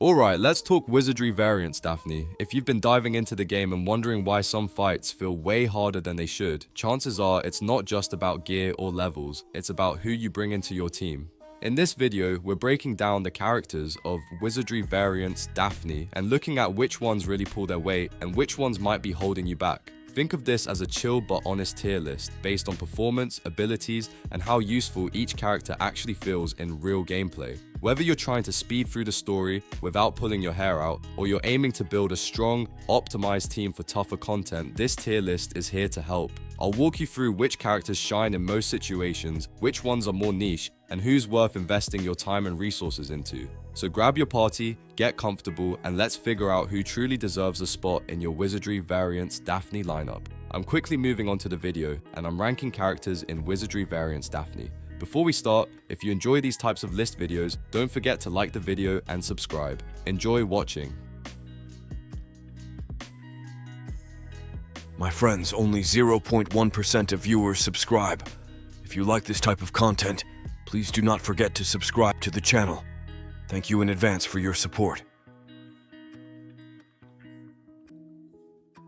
Alright, let's talk Wizardry Variants, Daphne. If you've been diving into the game and wondering why some fights feel way harder than they should, chances are it's not just about gear or levels, it's about who you bring into your team. In this video, we're breaking down the characters of Wizardry Variants Daphne and looking at which ones really pull their weight and which ones might be holding you back. Think of this as a chill but honest tier list based on performance, abilities, and how useful each character actually feels in real gameplay. Whether you're trying to speed through the story without pulling your hair out, or you're aiming to build a strong, optimized team for tougher content, this tier list is here to help. I'll walk you through which characters shine in most situations, which ones are more niche, and who's worth investing your time and resources into. So grab your party, get comfortable, and let's figure out who truly deserves a spot in your Wizardry Variants Daphne lineup. I'm quickly moving on to the video, and I'm ranking characters in Wizardry Variants Daphne. Before we start, if you enjoy these types of list videos, don't forget to like the video and subscribe. Enjoy watching. My friends, only 0.1% of viewers subscribe. If you like this type of content, please do not forget to subscribe to the channel. Thank you in advance for your support.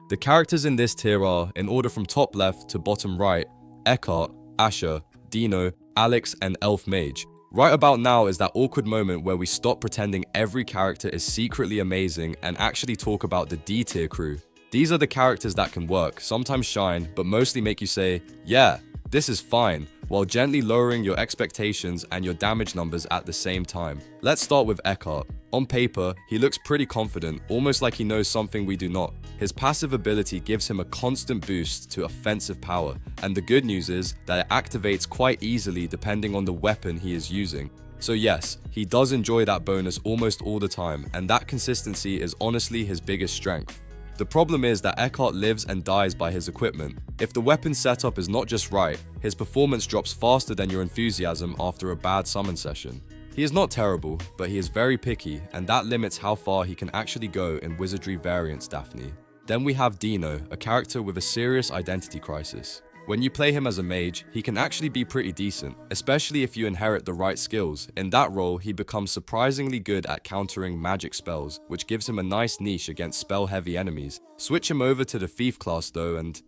The characters in this tier are, in order from top left to bottom right, Eckhart, Asher, Dino, Alex, and Elf Mage. Right about now is that awkward moment where we stop pretending every character is secretly amazing and actually talk about the D tier crew. These are the characters that can work, sometimes shine, but mostly make you say, yeah, this is fine, while gently lowering your expectations and your damage numbers at the same time. Let's start with Eckhart. On paper, he looks pretty confident, almost like he knows something we do not. His passive ability gives him a constant boost to offensive power, and the good news is that it activates quite easily depending on the weapon he is using. So yes, he does enjoy that bonus almost all the time, and that consistency is honestly his biggest strength. The problem is that Eckhart lives and dies by his equipment. If the weapon setup is not just right, his performance drops faster than your enthusiasm after a bad summon session. He is not terrible, but he is very picky, and that limits how far he can actually go in Wizardry Variants Daphne. Then we have Dino, a character with a serious identity crisis. When you play him as a mage, he can actually be pretty decent, especially if you inherit the right skills. In that role, he becomes surprisingly good at countering magic spells, which gives him a nice niche against spell-heavy enemies. Switch him over to the Thief class though and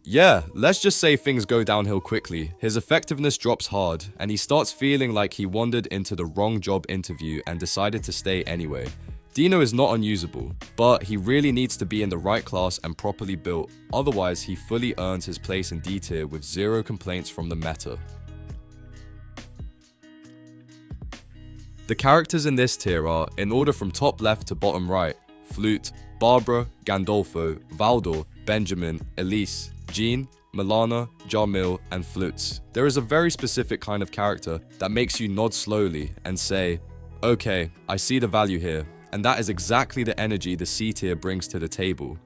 yeah, let's just say things go downhill quickly. His effectiveness drops hard, and he starts feeling like he wandered into the wrong job interview and decided to stay anyway. Dino is not unusable, but he really needs to be in the right class and properly built, otherwise he fully earns his place in D tier with zero complaints from the meta. The characters in this tier are, in order from top left to bottom right, Flute, Barbara, Gandolfo, Valdor, Benjamin, Elise, Jean, Milana, Jarmil, and Flutes. There is a very specific kind of character that makes you nod slowly and say, okay, I see the value here. And that is exactly the energy the C tier brings to the table.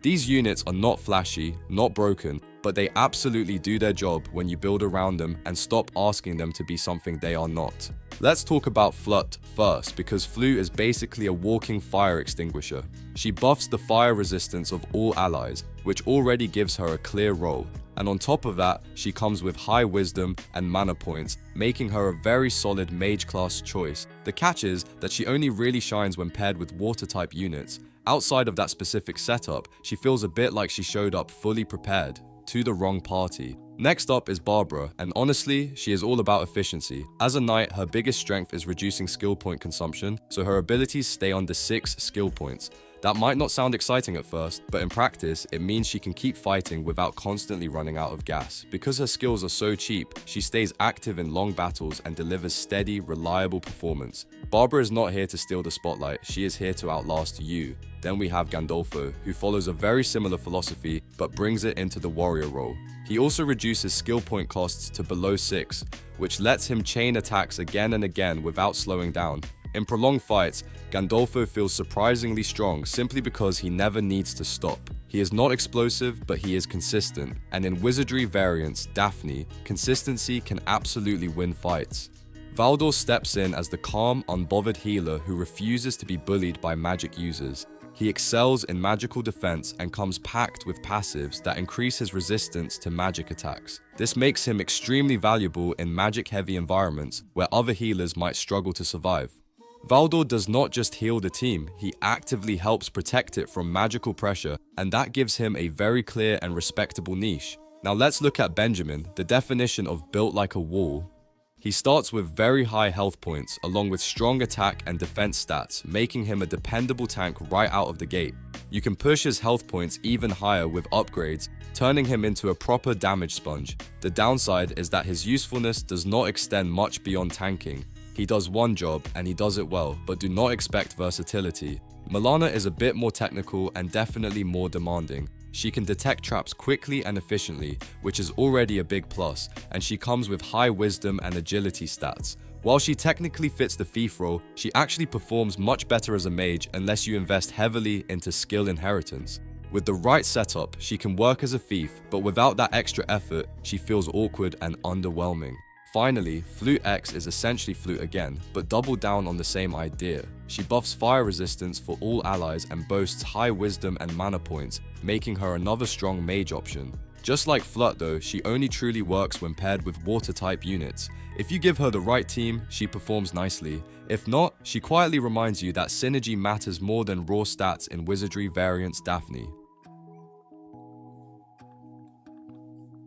These units are not flashy, not broken, but they absolutely do their job when you build around them and stop asking them to be something they are not. Let's talk about Flut first, because Flu is basically a walking fire extinguisher. She buffs the fire resistance of all allies, which already gives her a clear role. And on top of that, she comes with high wisdom and mana points, making her a very solid mage class choice. The catch is that she only really shines when paired with water type units. Outside of that specific setup, she feels a bit like she showed up fully prepared to the wrong party. Next up is Barbara, and honestly, she is all about efficiency. As a knight, her biggest strength is reducing skill point consumption, so her abilities stay under 6 skill points. That might not sound exciting at first, but in practice, it means she can keep fighting without constantly running out of gas. Because her skills are so cheap, she stays active in long battles and delivers steady, reliable performance. Barbara is not here to steal the spotlight, she is here to outlast you. Then we have Gandolfo, who follows a very similar philosophy, but brings it into the warrior role. He also reduces skill point costs to below 6, which lets him chain attacks again and again without slowing down. In prolonged fights, Gandolfo feels surprisingly strong simply because he never needs to stop. He is not explosive, but he is consistent, and in Wizardry Variants Daphne, consistency can absolutely win fights. Valdor steps in as the calm, unbothered healer who refuses to be bullied by magic users. He excels in magical defense and comes packed with passives that increase his resistance to magic attacks. This makes him extremely valuable in magic-heavy environments where other healers might struggle to survive. Valdor does not just heal the team, he actively helps protect it from magical pressure, and that gives him a very clear and respectable niche. Now let's look at Benjamin, the definition of built like a wall. He starts with very high health points, along with strong attack and defense stats, making him a dependable tank right out of the gate. You can push his health points even higher with upgrades, turning him into a proper damage sponge. The downside is that his usefulness does not extend much beyond tanking. He does one job, and he does it well, but do not expect versatility. Milana is a bit more technical and definitely more demanding. She can detect traps quickly and efficiently, which is already a big plus, and she comes with high wisdom and agility stats. While she technically fits the thief role, she actually performs much better as a mage unless you invest heavily into skill inheritance. With the right setup, she can work as a thief, but without that extra effort, she feels awkward and underwhelming. Finally, Flute X is essentially Flute again, but doubled down on the same idea. She buffs fire resistance for all allies and boasts high wisdom and mana points, making her another strong mage option. Just like Flut though, she only truly works when paired with water type units. If you give her the right team, she performs nicely. If not, she quietly reminds you that synergy matters more than raw stats in Wizardry Variants Daphne.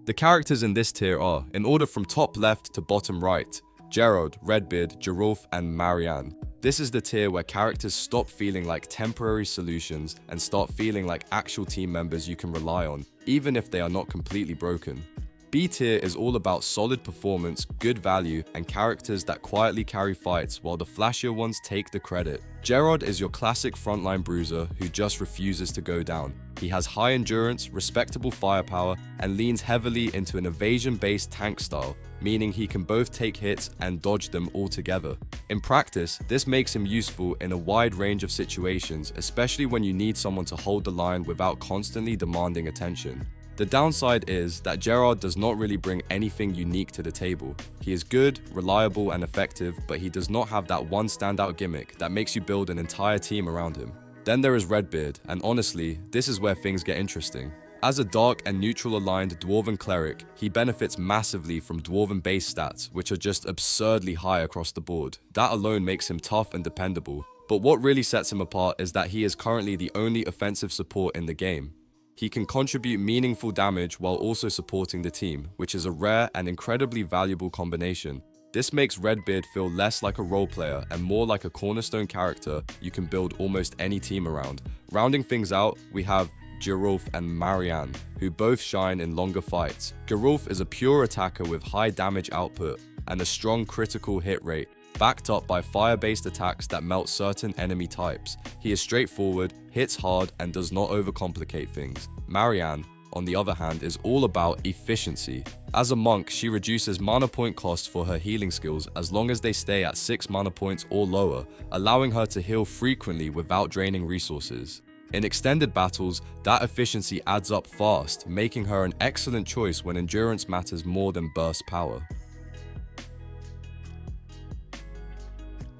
The characters in this tier are, in order from top left to bottom right, Gerard, Redbeard, Gerulf, and Marianne. This is the tier where characters stop feeling like temporary solutions and start feeling like actual team members you can rely on, even if they are not completely broken. B tier is all about solid performance, good value, and characters that quietly carry fights while the flashier ones take the credit. Gerard is your classic frontline bruiser who just refuses to go down. He has high endurance, respectable firepower, and leans heavily into an evasion-based tank style, meaning he can both take hits and dodge them altogether. In practice, this makes him useful in a wide range of situations, especially when you need someone to hold the line without constantly demanding attention. The downside is that Gerard does not really bring anything unique to the table. He is good, reliable, and effective, but he does not have that one standout gimmick that makes you build an entire team around him. Then there is Redbeard, and honestly, this is where things get interesting. As a dark and neutral aligned Dwarven cleric, he benefits massively from Dwarven base stats, which are just absurdly high across the board. That alone makes him tough and dependable. But what really sets him apart is that he is currently the only offensive support in the game. He can contribute meaningful damage while also supporting the team, which is a rare and incredibly valuable combination. This makes Redbeard feel less like a role player and more like a cornerstone character you can build almost any team around. Rounding things out, we have Gerulf and Marianne, who both shine in longer fights. Gerulf is a pure attacker with high damage output and a strong critical hit rate, backed up by fire-based attacks that melt certain enemy types. He is straightforward, hits hard, and does not overcomplicate things. Marianne, on the other hand, is all about efficiency. As a monk, she reduces mana point costs for her healing skills as long as they stay at 6 mana points or lower, allowing her to heal frequently without draining resources. In extended battles, that efficiency adds up fast, making her an excellent choice when endurance matters more than burst power.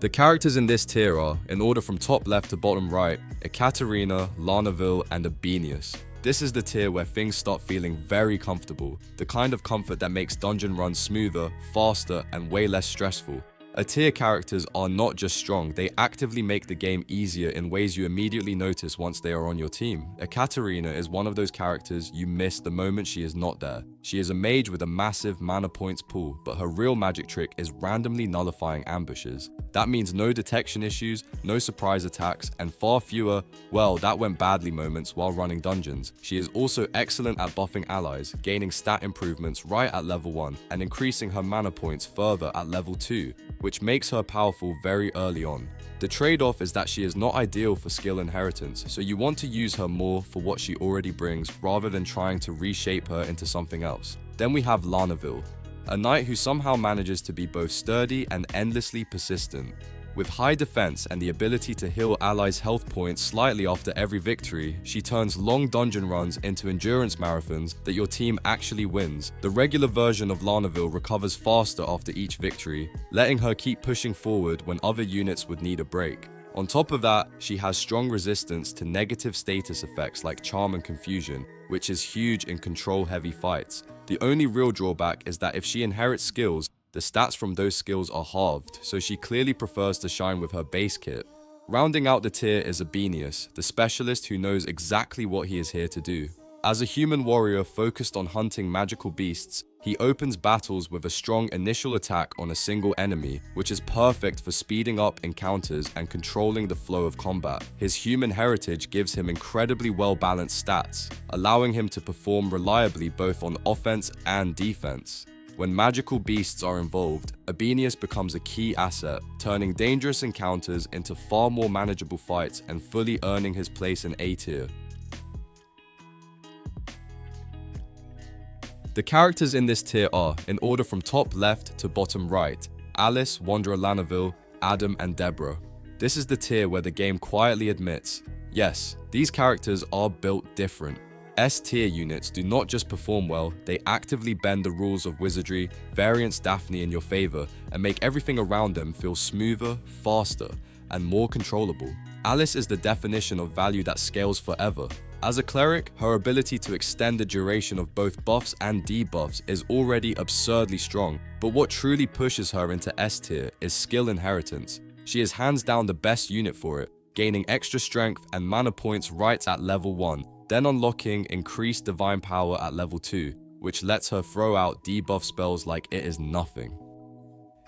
The characters in this tier are, in order from top left to bottom right, Ekaterina, Larnaville, and Abenius. This is the tier where things start feeling very comfortable, the kind of comfort that makes dungeon runs smoother, faster, and way less stressful. Tier characters are not just strong, they actively make the game easier in ways you immediately notice once they are on your team. Ekaterina is one of those characters you miss the moment she is not there. She is a mage with a massive mana points pool, but her real magic trick is randomly nullifying ambushes. That means no detection issues, no surprise attacks, and far fewer, well, that went badly moments while running dungeons. She is also excellent at buffing allies, gaining stat improvements right at level 1, and increasing her mana points further at level 2, which makes her powerful very early on. The trade-off is that she is not ideal for skill inheritance, so you want to use her more for what she already brings rather than trying to reshape her into something else. Then we have Larnaville, a knight who somehow manages to be both sturdy and endlessly persistent. With high defense and the ability to heal allies' health points slightly after every victory, she turns long dungeon runs into endurance marathons that your team actually wins. The regular version of Larnaville recovers faster after each victory, letting her keep pushing forward when other units would need a break. On top of that, she has strong resistance to negative status effects like Charm and Confusion, which is huge in control-heavy fights. The only real drawback is that if she inherits skills, the stats from those skills are halved, so she clearly prefers to shine with her base kit. Rounding out the tier is Abenius, the specialist who knows exactly what he is here to do. As a human warrior focused on hunting magical beasts, he opens battles with a strong initial attack on a single enemy, which is perfect for speeding up encounters and controlling the flow of combat. His human heritage gives him incredibly well-balanced stats, allowing him to perform reliably both on offense and defense. When magical beasts are involved, Abenius becomes a key asset, turning dangerous encounters into far more manageable fights and fully earning his place in A tier. The characters in this tier are, in order from top left to bottom right, Alice, Wanderer Llaniville, Adam, and Deborah. This is the tier where the game quietly admits, yes, these characters are built different. S tier units do not just perform well, they actively bend the rules of Wizardry Variants Daphne in your favor and make everything around them feel smoother, faster, and more controllable. Alice is the definition of value that scales forever. As a cleric, her ability to extend the duration of both buffs and debuffs is already absurdly strong, but what truly pushes her into S tier is skill inheritance. She is hands down the best unit for it, gaining extra strength and mana points right at level 1, then unlocking increased divine power at level 2, which lets her throw out debuff spells like it is nothing.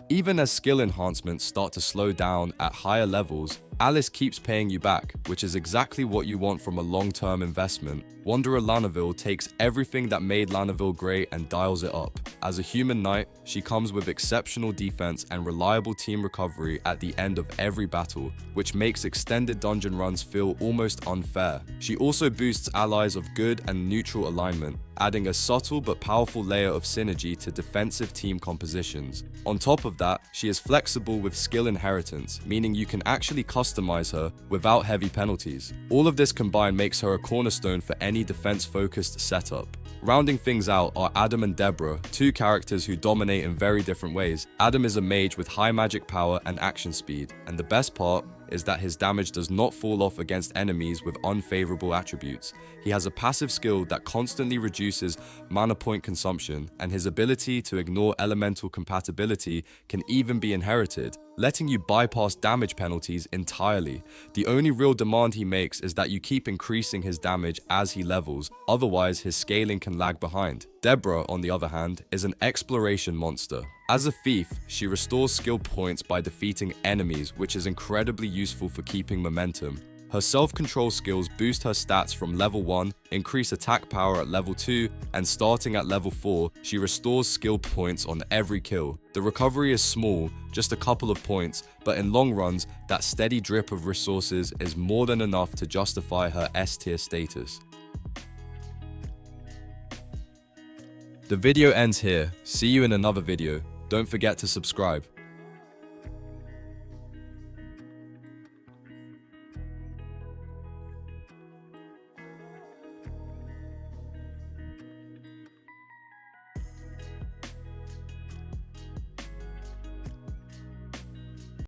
Even as skill enhancements start to slow down at higher levels, Alice keeps paying you back, which is exactly what you want from a long-term investment. Wanderer Llaniville takes everything that made Llaniville great and dials it up. As a human knight, she comes with exceptional defense and reliable team recovery at the end of every battle, which makes extended dungeon runs feel almost unfair. She also boosts allies of good and neutral alignment, adding a subtle but powerful layer of synergy to defensive team compositions. On top of that, she is flexible with skill inheritance, meaning you can actually customize her without heavy penalties. All of this combined makes her a cornerstone for any defense-focused setup. Rounding things out are Adam and Deborah, two characters who dominate in very different ways. Adam is a mage with high magic power and action speed, and the best part is that his damage does not fall off against enemies with unfavorable attributes. He has a passive skill that constantly reduces mana point consumption, and his ability to ignore elemental compatibility can even be inherited, letting you bypass damage penalties entirely. The only real demand he makes is that you keep increasing his damage as he levels, otherwise his scaling can lag behind. Deborah, on the other hand, is an exploration monster. As a thief, she restores skill points by defeating enemies, which is incredibly useful for keeping momentum. Her self-control skills boost her stats from level 1, increase attack power at level 2, and starting at level 4, she restores skill points on every kill. The recovery is small, just a couple of points, but in long runs, that steady drip of resources is more than enough to justify her S tier status. The video ends here. See you in another video. Don't forget to subscribe.